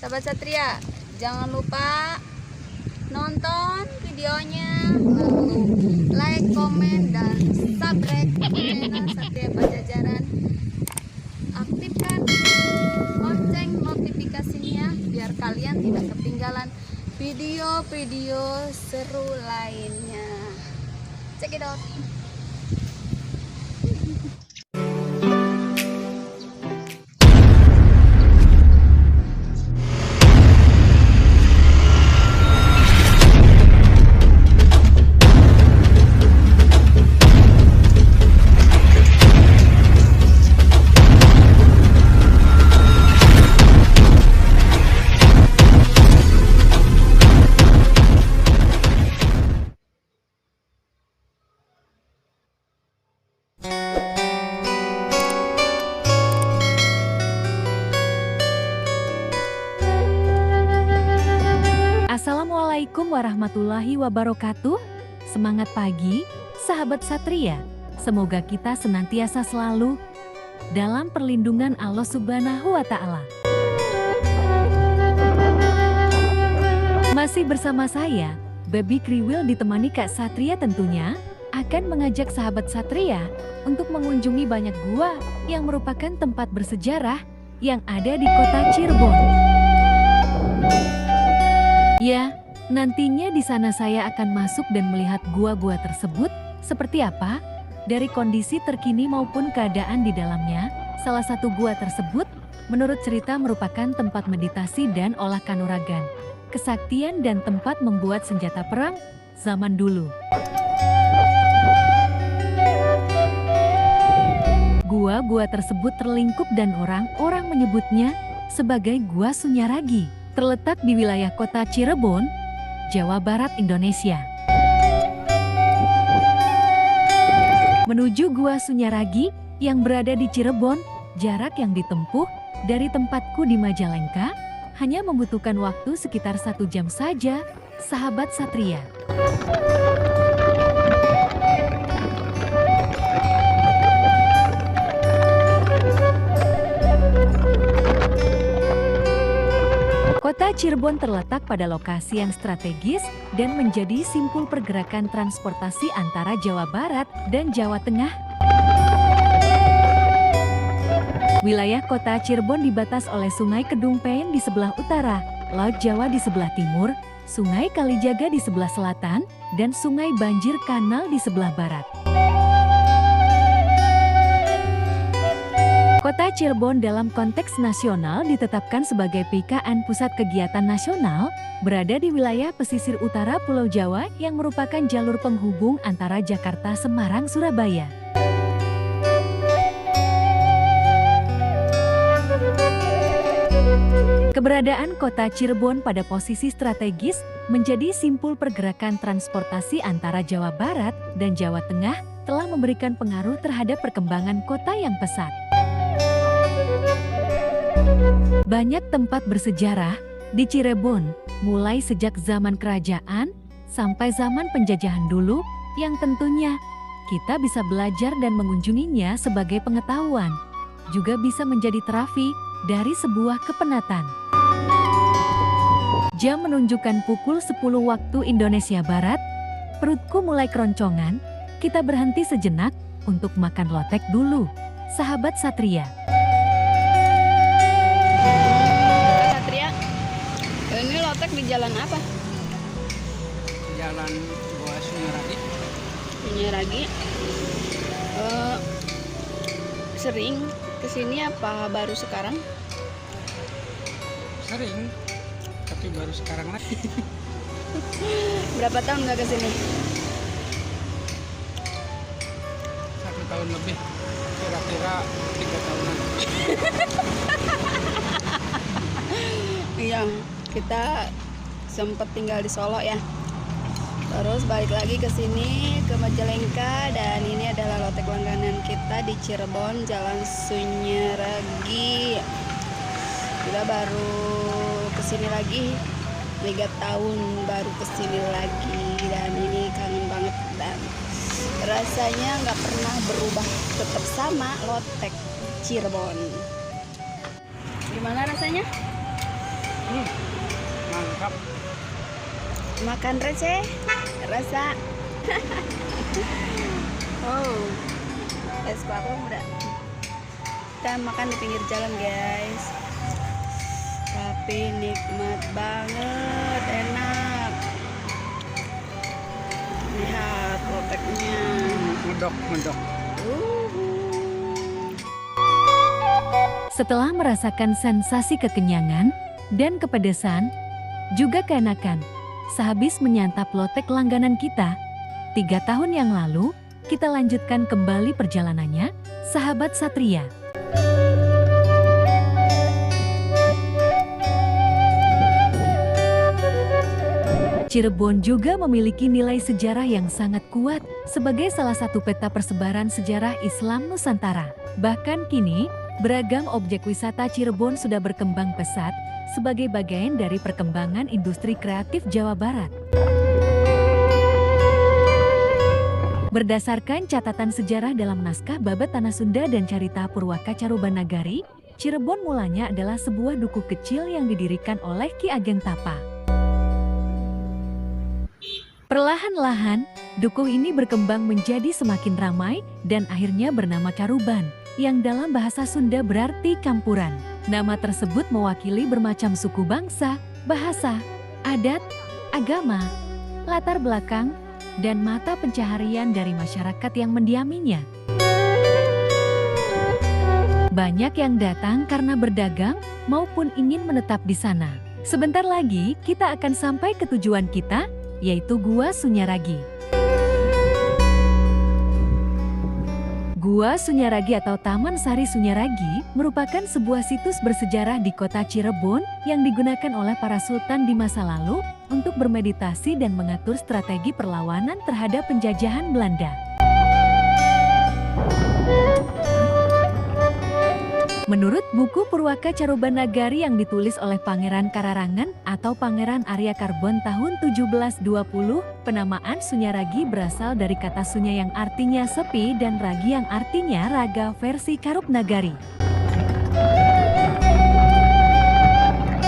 Sahabat Satria, jangan lupa nonton videonya, lalu like, komen, dan subscribe channel Satria Pajajaran. Aktifkan lonceng notifikasinya biar kalian tidak ketinggalan video-video seru lainnya. Check it out. Assalamualaikum warahmatullahi wabarakatuh. Semangat pagi, sahabat Satria. Semoga kita senantiasa selalu dalam perlindungan Allah Subhanahu wa Ta'ala. Masih bersama saya, Baby Kriwil ditemani Kak Satria tentunya akan mengajak sahabat Satria untuk mengunjungi banyak gua yang merupakan tempat bersejarah yang ada di kota Cirebon. Ya, nantinya di sana saya akan masuk dan melihat gua-gua tersebut seperti apa, dari kondisi terkini maupun keadaan di dalamnya. Salah satu gua tersebut, menurut cerita merupakan tempat meditasi dan olah kanuragan, kesaktian dan tempat membuat senjata perang zaman dulu. Gua-gua tersebut terlingkup dan orang-orang menyebutnya sebagai Gua Sunyaragi. Terletak di wilayah kota Cirebon, Jawa Barat, Indonesia. Menuju Gua Sunyaragi yang berada di Cirebon, jarak yang ditempuh dari tempatku di Majalengka hanya membutuhkan waktu sekitar 1 jam saja, sahabat Satria. Kota Cirebon terletak pada lokasi yang strategis dan menjadi simpul pergerakan transportasi antara Jawa Barat dan Jawa Tengah. Wilayah kota Cirebon dibatas oleh Sungai Kedungpen di sebelah utara, Laut Jawa di sebelah timur, Sungai Kalijaga di sebelah selatan, dan Sungai Banjir Kanal di sebelah barat. Kota Cirebon dalam konteks nasional ditetapkan sebagai PKN Pusat Kegiatan Nasional, berada di wilayah pesisir utara Pulau Jawa yang merupakan jalur penghubung antara Jakarta, Semarang, Surabaya. Keberadaan kota Cirebon pada posisi strategis menjadi simpul pergerakan transportasi antara Jawa Barat dan Jawa Tengah telah memberikan pengaruh terhadap perkembangan kota yang pesat. Banyak tempat bersejarah di Cirebon, mulai sejak zaman kerajaan sampai zaman penjajahan dulu, yang tentunya kita bisa belajar dan mengunjunginya sebagai pengetahuan. Juga bisa menjadi terapi dari sebuah kepenatan. Jam menunjukkan pukul 10 waktu Indonesia Barat, perutku mulai keroncongan, kita berhenti sejenak untuk makan lotek dulu, sahabat Satria. Ini lotek di jalan apa? Jalan Gua Sunyaragi. Sunyaragi. Sering kesini apa baru sekarang? Sering, tapi baru sekarang lagi. Berapa tahun nggak kesini? 1 tahun lebih, kira-kira 3 tahunan. Iya, kita sempat tinggal di Solo ya. Terus balik lagi ke sini ke Majalengka, dan ini adalah lotek langganan kita di Cirebon, Jalan Sunyaragi. Kita baru kesini lagi 3 tahun baru kesini lagi, dan ini kangen banget dan rasanya nggak pernah berubah, tetap sama lotek Cirebon. Gimana rasanya? Mantap. Makan receh, rasa. Oh, es kelapa muda. Kita makan di pinggir jalan guys. Tapi nikmat banget, enak. Lihat loteknya. Medok. Setelah merasakan sensasi kekenyangan dan kepedesan, juga keenakan, sehabis menyantap lotek langganan kita, 3 tahun yang lalu, kita lanjutkan kembali perjalanannya, sahabat Satria. Cirebon juga memiliki nilai sejarah yang sangat kuat sebagai salah satu peta persebaran sejarah Islam Nusantara. Bahkan kini, beragam objek wisata Cirebon sudah berkembang pesat sebagai bagian dari perkembangan industri kreatif Jawa Barat. Berdasarkan catatan sejarah dalam naskah Babat Tanah Sunda dan Carita Purwaka Caruban Nagari, Cirebon mulanya adalah sebuah dukuh kecil yang didirikan oleh Ki Ageng Tapa. Perlahan-lahan, dukuh ini berkembang menjadi semakin ramai dan akhirnya bernama Caruban, yang dalam bahasa Sunda berarti campuran. Nama tersebut mewakili bermacam suku bangsa, bahasa, adat, agama, latar belakang, dan mata pencaharian dari masyarakat yang mendiaminya. Banyak yang datang karena berdagang maupun ingin menetap di sana. Sebentar lagi kita akan sampai ke tujuan kita, yaitu Gua Sunyaragi. Gua Sunyaragi atau Taman Sari Sunyaragi merupakan sebuah situs bersejarah di kota Cirebon yang digunakan oleh para sultan di masa lalu untuk bermeditasi dan mengatur strategi perlawanan terhadap penjajahan Belanda. Menurut buku Purwaka Caruban Nagari yang ditulis oleh Pangeran Kararangan atau Pangeran Arya Karbon tahun 1720, penamaan Sunyaragi berasal dari kata sunya yang artinya sepi dan ragi yang artinya raga versi Karup Nagari.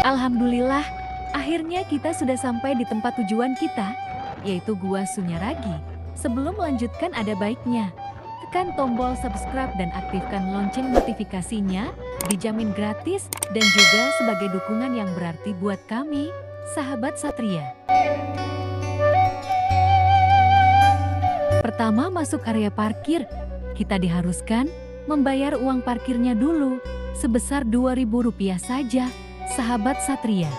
Alhamdulillah, akhirnya kita sudah sampai di tempat tujuan kita, yaitu Gua Sunyaragi. Sebelum melanjutkan ada baiknya tekan tombol subscribe dan aktifkan lonceng notifikasinya, dijamin gratis dan juga sebagai dukungan yang berarti buat kami, sahabat Satria. Pertama masuk area parkir, kita diharuskan membayar uang parkirnya dulu, sebesar Rp2.000 saja, sahabat Satria.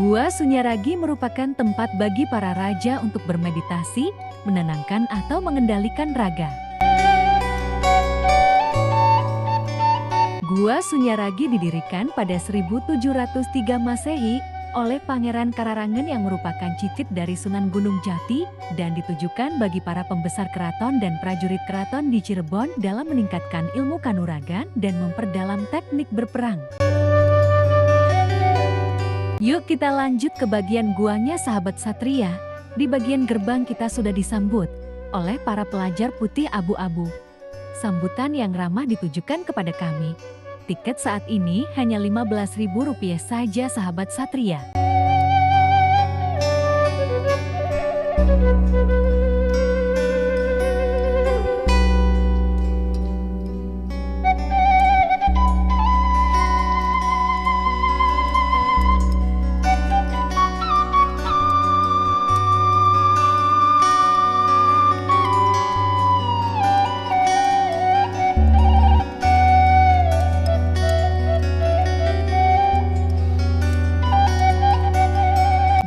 Gua Sunyaragi merupakan tempat bagi para raja untuk bermeditasi, menenangkan atau mengendalikan raga. Gua Sunyaragi didirikan pada 1703 Masehi oleh Pangeran Kararangan yang merupakan cicit dari Sunan Gunung Jati dan ditujukan bagi para pembesar keraton dan prajurit keraton di Cirebon dalam meningkatkan ilmu kanuragan dan memperdalam teknik berperang. Yuk kita lanjut ke bagian guanya sahabat Satria. Di bagian gerbang kita sudah disambut oleh para pelajar putih abu-abu. Sambutan yang ramah ditujukan kepada kami. Tiket saat ini hanya Rp15.000 saja sahabat Satria.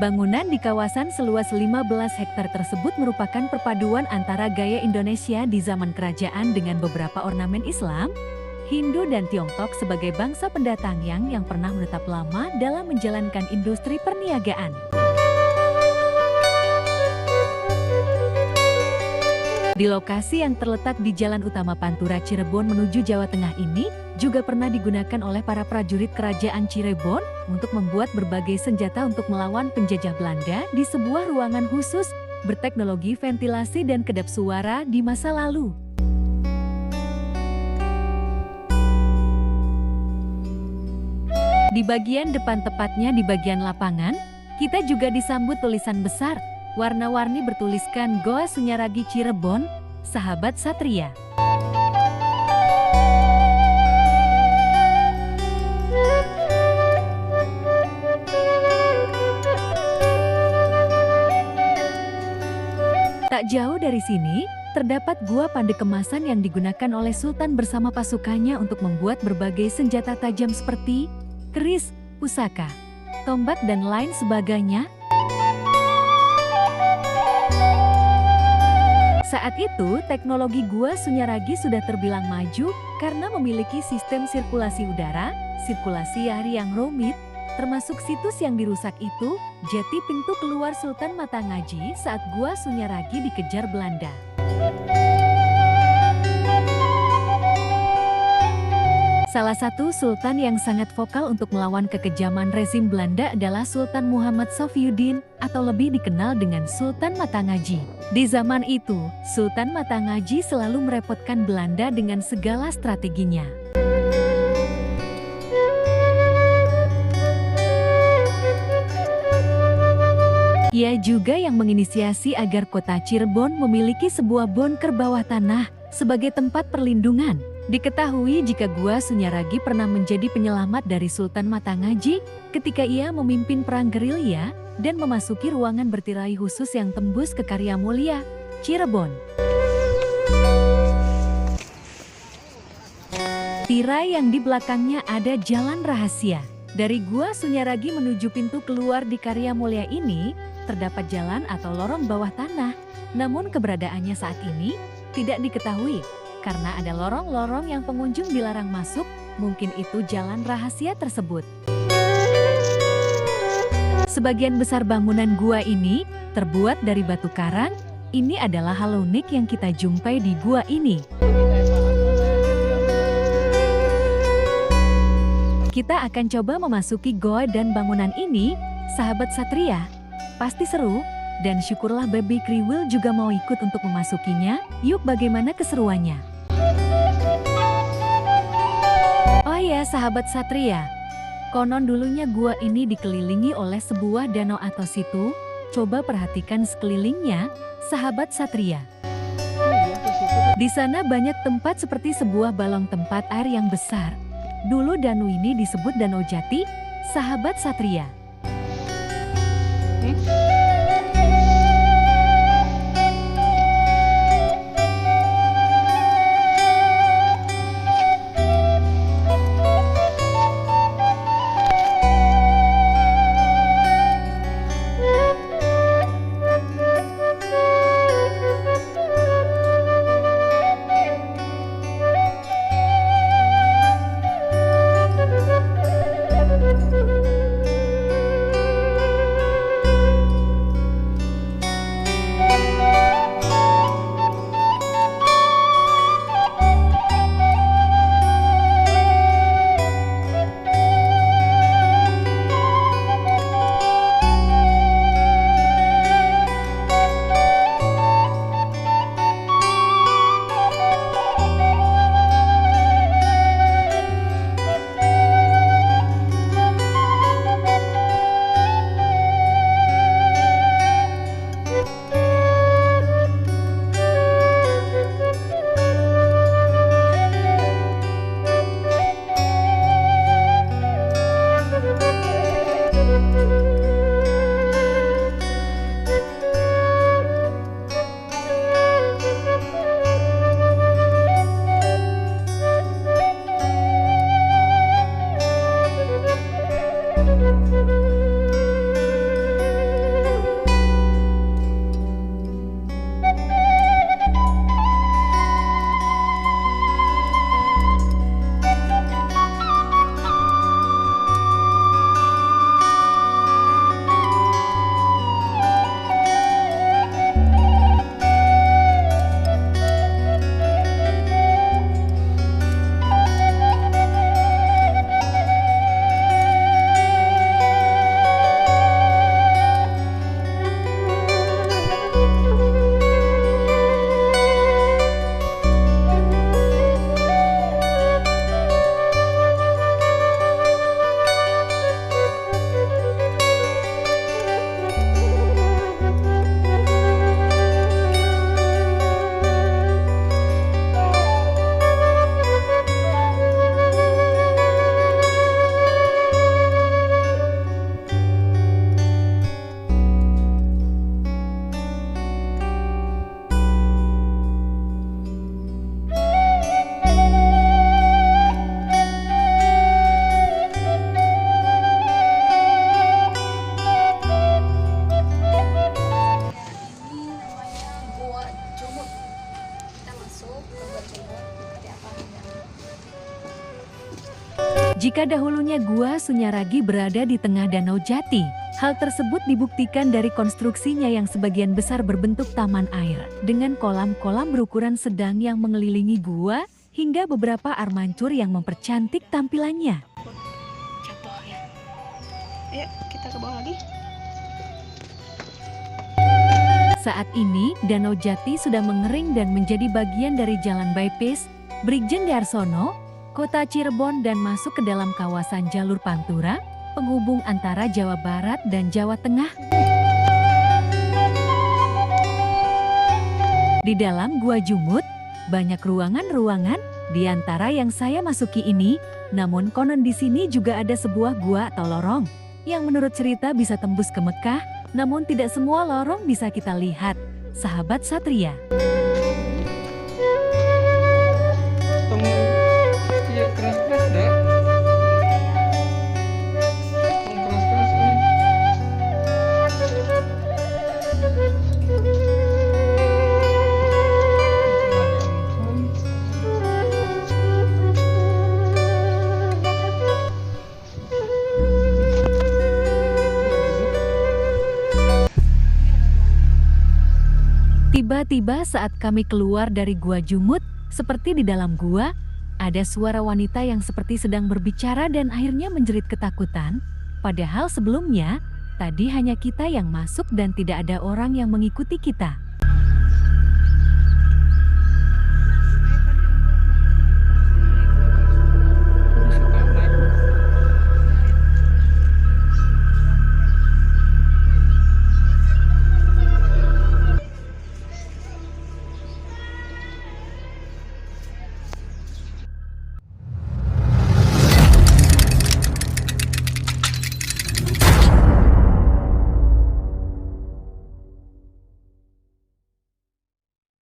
Bangunan di kawasan seluas 15 hektar tersebut merupakan perpaduan antara gaya Indonesia di zaman kerajaan dengan beberapa ornamen Islam, Hindu dan Tiongkok sebagai bangsa pendatang yang pernah menetap lama dalam menjalankan industri perniagaan. Di lokasi yang terletak di Jalan Utama Pantura Cirebon menuju Jawa Tengah ini juga pernah digunakan oleh para prajurit kerajaan Cirebon untuk membuat berbagai senjata untuk melawan penjajah Belanda di sebuah ruangan khusus berteknologi ventilasi dan kedap suara di masa lalu. Di bagian depan, tepatnya di bagian lapangan, kita juga disambut tulisan besar, warna-warni bertuliskan Goa Sunyaragi Cirebon, Sahabat Satria. Tak jauh dari sini, terdapat gua Pandekemasan yang digunakan oleh Sultan bersama pasukannya untuk membuat berbagai senjata tajam seperti keris, pusaka, tombak, dan lain sebagainya. Saat itu, teknologi Gua Sunyaragi sudah terbilang maju karena memiliki sistem sirkulasi udara, sirkulasi air yang rumit, termasuk situs yang dirusak itu, jadi pintu keluar Sultan Matangaji saat Gua Sunyaragi dikejar Belanda. Salah satu sultan yang sangat vokal untuk melawan kekejaman rezim Belanda adalah Sultan Muhammad Sofiyuddin atau lebih dikenal dengan Sultan Matangaji. Di zaman itu, Sultan Matangaji selalu merepotkan Belanda dengan segala strateginya. Ia juga yang menginisiasi agar kota Cirebon memiliki sebuah bunker bawah tanah sebagai tempat perlindungan. Diketahui jika Gua Sunyaragi pernah menjadi penyelamat dari Sultan Matangaji ketika ia memimpin perang gerilya dan memasuki ruangan bertirai khusus yang tembus ke Karya Mulia, Cirebon. Tirai yang di belakangnya ada jalan rahasia. Dari Gua Sunyaragi menuju pintu keluar di Karya Mulia ini, terdapat jalan atau lorong bawah tanah. Namun keberadaannya saat ini tidak diketahui. Karena ada lorong-lorong yang pengunjung dilarang masuk, mungkin itu jalan rahasia tersebut. Sebagian besar bangunan gua ini terbuat dari batu karang. Ini adalah hal unik yang kita jumpai di gua ini. Kita akan coba memasuki goa dan bangunan ini, sahabat Satria. Pasti seru, dan syukurlah Baby Kriwil juga mau ikut untuk memasukinya. Yuk, bagaimana keseruannya? Oh ya, sahabat Satria, konon dulunya gua ini dikelilingi oleh sebuah danau atau situ. Coba perhatikan sekelilingnya, sahabat Satria. Di sana banyak tempat seperti sebuah balong tempat air yang besar. Dulu danau ini disebut Danau Jati, sahabat Satria. seperti apa. Jika dahulunya Gua Sunyaragi berada di tengah Danau Jati, hal tersebut dibuktikan dari konstruksinya yang sebagian besar berbentuk taman air, dengan kolam-kolam berukuran sedang yang mengelilingi gua, hingga beberapa air mancur yang mempercantik tampilannya. Jatuh ya. Ayo kita ke bawah lagi. Saat ini, Danau Jati sudah mengering dan menjadi bagian dari Jalan Bypass, Brigjen Darsono, Kota Cirebon dan masuk ke dalam kawasan jalur Pantura, penghubung antara Jawa Barat dan Jawa Tengah. Di dalam Gua Jumut, banyak ruangan-ruangan, di antara yang saya masuki ini, namun konon di sini juga ada sebuah gua atau lorong, yang menurut cerita bisa tembus ke Mekah, namun tidak semua lorong bisa kita lihat. Sahabat Satria. Iya keras-keras dah. Keras-keras ini. Tiba-tiba saat kami keluar dari Gua Jumut, seperti di dalam gua, ada suara wanita yang seperti sedang berbicara dan akhirnya menjerit ketakutan. Padahal sebelumnya, tadi hanya kita yang masuk dan tidak ada orang yang mengikuti kita.